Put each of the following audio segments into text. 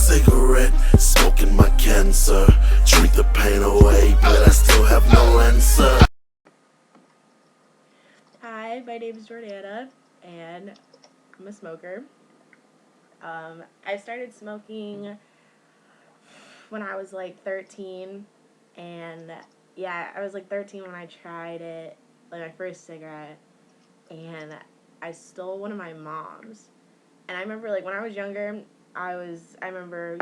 cigarette, smoking my cancer. Drink the pain away, but I still have no answer. Hi, my name is Jordana, and I'm a smoker. I started smoking when I was like 13, and yeah, I was like 13 when I tried it, like my first cigarette, and I stole one of my mom's. And I remember, like, when I was younger, I remember,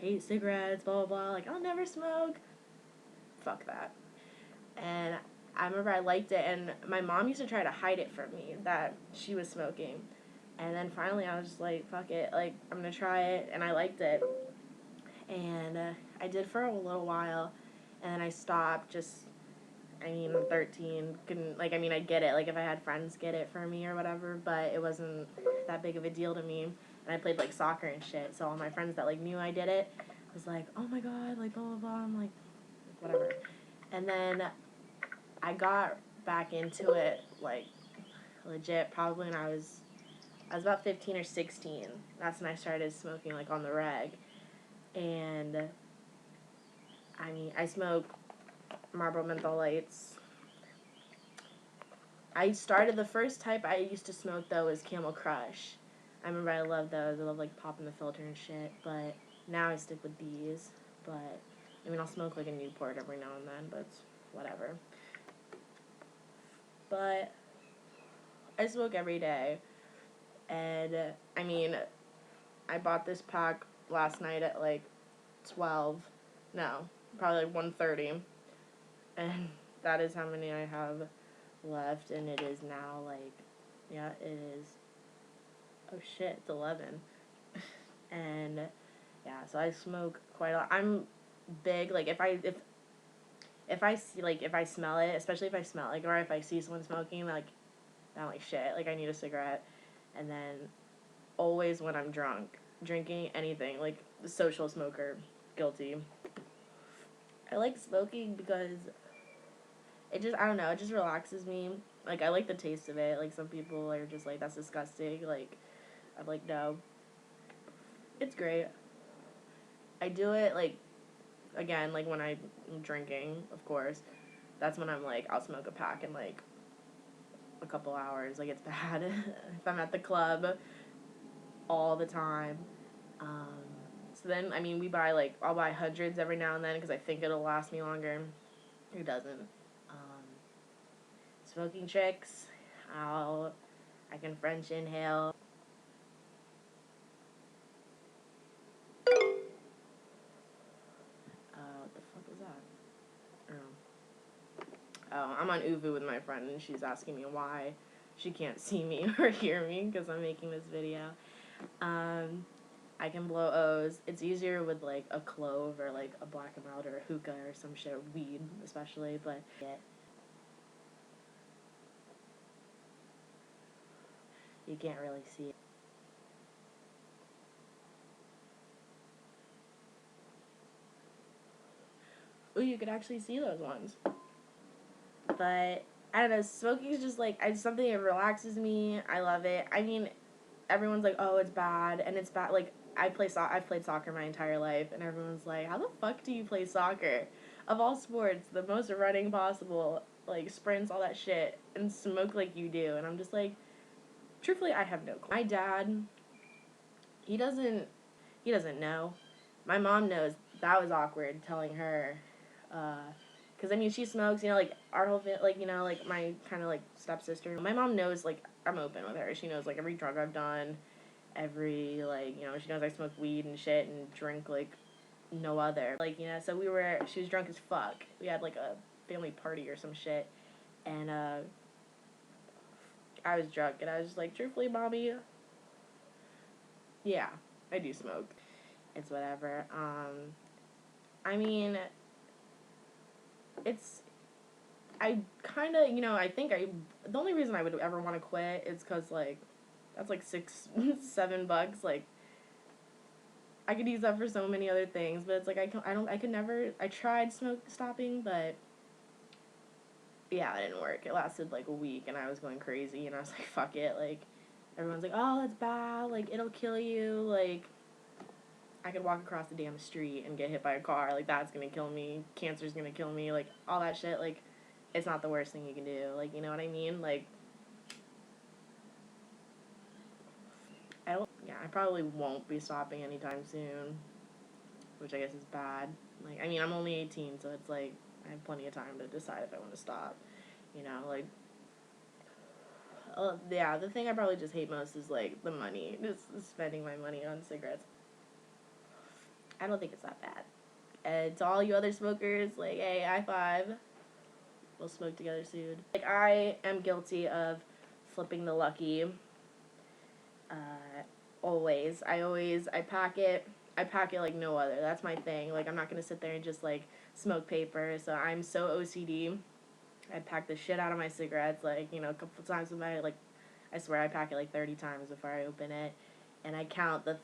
hate cigarettes, blah, blah, blah, like, I'll never smoke. Fuck that. And I remember I liked it, and my mom used to try to hide it from me that she was smoking. And then finally I was just like, fuck it, like, I'm gonna try it, and I liked it. And I did for a little while, and then I stopped. I'm 13, I get it, like, if I had friends get it for me or whatever, but it wasn't that big of a deal to me. And I played, like, soccer and shit, so all my friends that, like, knew I did it was like, oh my god, like, blah, blah, blah. I'm like, whatever. And then I got back into it, like, legit, probably when I was about 15 or 16. That's when I started smoking, like, on the reg. And, I smoke Marlboro menthol lights. The first type I used to smoke, though, was Camel Crush. I remember I loved those. I love, like, popping the filter and shit. But now I stick with these. But, I'll smoke, like, a Newport every now and then, but it's whatever. But I smoke every day. And, I bought this pack last night at, like, 12. No, probably, like, 1:30. And that is how many I have left. And it is now, like, yeah, it is. Oh, shit, it's 11. And, yeah, so I smoke quite a lot. I'm big, like, if I see, like, if I smell it, especially if I smell, like, or if I see someone smoking, like, I'm like, shit, like, I need a cigarette. And then always when I'm drunk, drinking anything, like, social smoker, guilty. I like smoking because I don't know, it just relaxes me. Like, I like the taste of it. Like, some people are just like, that's disgusting. Like, I'm like, no. It's great. I do it, like, again, like, when I'm drinking, of course. That's when I'm like, I'll smoke a pack in, like, a couple hours. Like, it's bad. If I'm at the club all the time. So then, I'll buy hundreds every now and then because I think it'll last me longer. It doesn't. Smoking tricks, I can French inhale. What the fuck was that? Oh, I'm on Uvu with my friend, and she's asking me why she can't see me or hear me because I'm making this video. I can blow O's. It's easier with, like, a clove or, like, a black and mild or a hookah or some shit, or weed especially, but yeah. You can't really see it. Ooh, you could actually see those ones. But, I don't know, smoking is just, like, something that relaxes me. I love it. Everyone's like, oh, it's bad, and it's bad. Like, I've played soccer my entire life, and everyone's like, how the fuck do you play soccer? Of all sports, the most running possible, like, sprints, all that shit, and smoke like you do. And I'm just like, truthfully, I have no clue. My dad, he doesn't know. My mom knows. That was awkward telling her, because, she smokes, like, our whole like, like, my kind of, like, stepsister. My mom knows, like, I'm open with her. She knows, like, every drug I've done, she knows I smoke weed and shit and drink, like, no other. Like, so she was drunk as fuck. We had, like, a family party or some shit, and, I was drunk, and I was just like, truthfully, mommy, yeah, I do smoke. It's whatever. I kind of, the only reason I would ever want to quit is because, like, that's, like, $6-7, like, I could use that for so many other things, but it's, like, I tried stopping, but, yeah, it didn't work. It lasted, like, a week, and I was going crazy, and I was like, fuck it, like, everyone's like, oh, that's bad, like, it'll kill you, like, I could walk across the damn street and get hit by a car. Like, that's gonna kill me. Cancer's gonna kill me. Like, all that shit. Like, it's not the worst thing you can do. Like, you know what I mean? Like, I probably won't be stopping anytime soon, which I guess is bad. Like, I mean, I'm only 18, so it's like, I have plenty of time to decide if I want to stop, you know, like, yeah, the thing I probably just hate most is, like, the money, just spending my money on cigarettes. I don't think it's that bad. And to all you other smokers, like, hey, high five, we'll smoke together soon. Like, I am guilty of flipping the lucky, always. I pack it like no other. That's my thing. Like, I'm not gonna sit there and just, like, smoke paper. So I'm so OCD. I pack the shit out of my cigarettes, like, you know, a couple times with my, like, I swear I pack it like 30 times before I open it. And I count the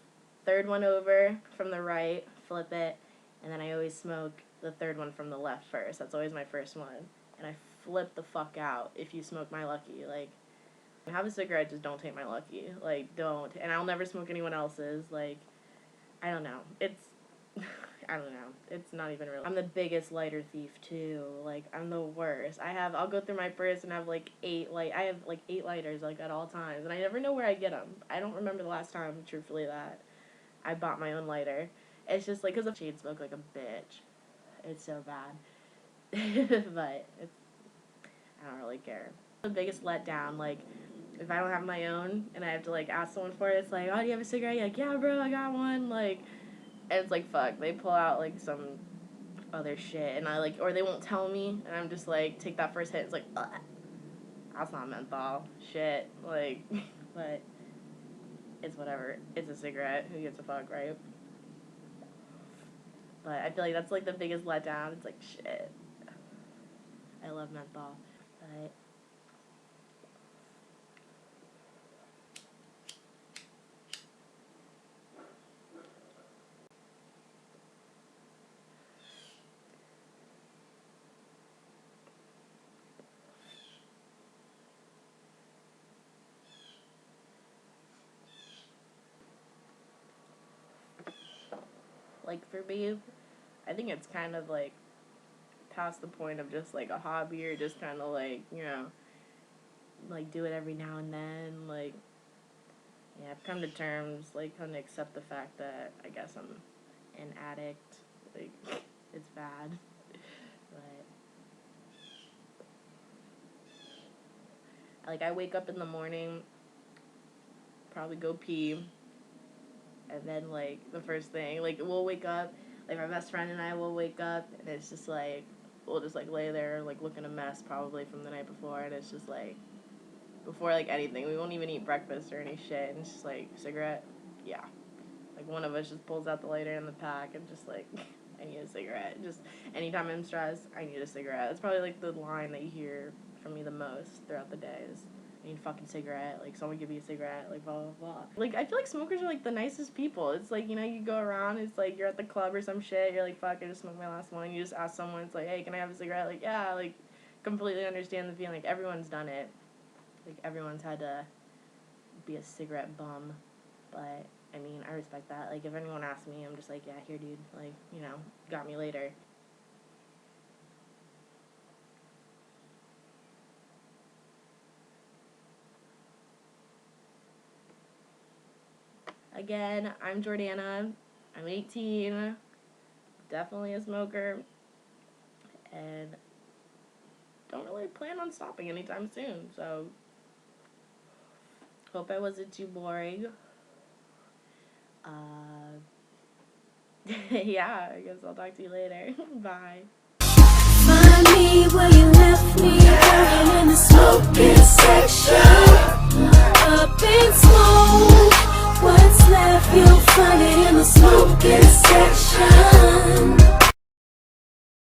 third one over from the right, flip it, and then I always smoke the third one from the left first. That's always my first one. And I flip the fuck out if you smoke my lucky. Like, have a cigarette, just don't take my lucky. Like, don't. And I'll never smoke anyone else's. Like, I don't know. It's, I don't know. It's not even real. I'm the biggest lighter thief, too. Like, I'm the worst. I'll go through my purse and have, like, 8 lighters, like, at all times. And I never know where I get them. I don't remember the last time, truthfully, that I bought my own lighter. It's just, like, because of chain smoke like a bitch. It's so bad. But I don't really care. The biggest letdown, like, if I don't have my own and I have to, like, ask someone for it, it's like, oh, do you have a cigarette? You're like, yeah, bro, I got one. Like, and it's like, fuck, they pull out, like, some other shit, and I, like, or they won't tell me, and I'm just like, take that first hit, it's like, ugh, that's not menthol. Shit. Like, but it's whatever. It's a cigarette. Who gives a fuck, right? But I feel like that's, like, the biggest letdown. It's like, shit. I love menthol. But like, for me, I think it's kind of, like, past the point of just, like, a hobby or just kind of, like, you know, like, do it every now and then. Like, yeah, I've come to terms, like, come to accept the fact that I guess I'm an addict. Like, it's bad. But, like, I wake up in the morning, probably go pee, and then, like, the first thing, like, we'll wake up, like, my best friend and I will wake up, and it's just, like, we'll just, like, lay there, like, looking a mess probably from the night before, and it's just, like, before, like, anything, we won't even eat breakfast or any shit, and it's just, like, cigarette, yeah. Like, one of us just pulls out the lighter in the pack and just, like, I need a cigarette. Just, anytime I'm stressed, I need a cigarette. It's probably, like, the line that you hear from me the most throughout the day is, I need a fucking cigarette, like, someone give me a cigarette, like, blah, blah, blah. Like, I feel like smokers are, like, the nicest people. It's, like, you know, you go around, it's, like, you're at the club or some shit, you're, like, fuck, I just smoked my last one, you just ask someone, it's, like, hey, can I have a cigarette? Like, yeah, like, completely understand the feeling, like, everyone's done it. Like, everyone's had to be a cigarette bum, but, I mean, I respect that. Like, if anyone asks me, I'm just like, yeah, here, dude, like, you know, got me later. Again, I'm Jordana. I'm 18. Definitely a smoker. And don't really plan on stopping anytime soon. So, hope I wasn't too boring. Yeah, I guess I'll talk to you later. Bye. Find me where you left me, hanging in the smoking section.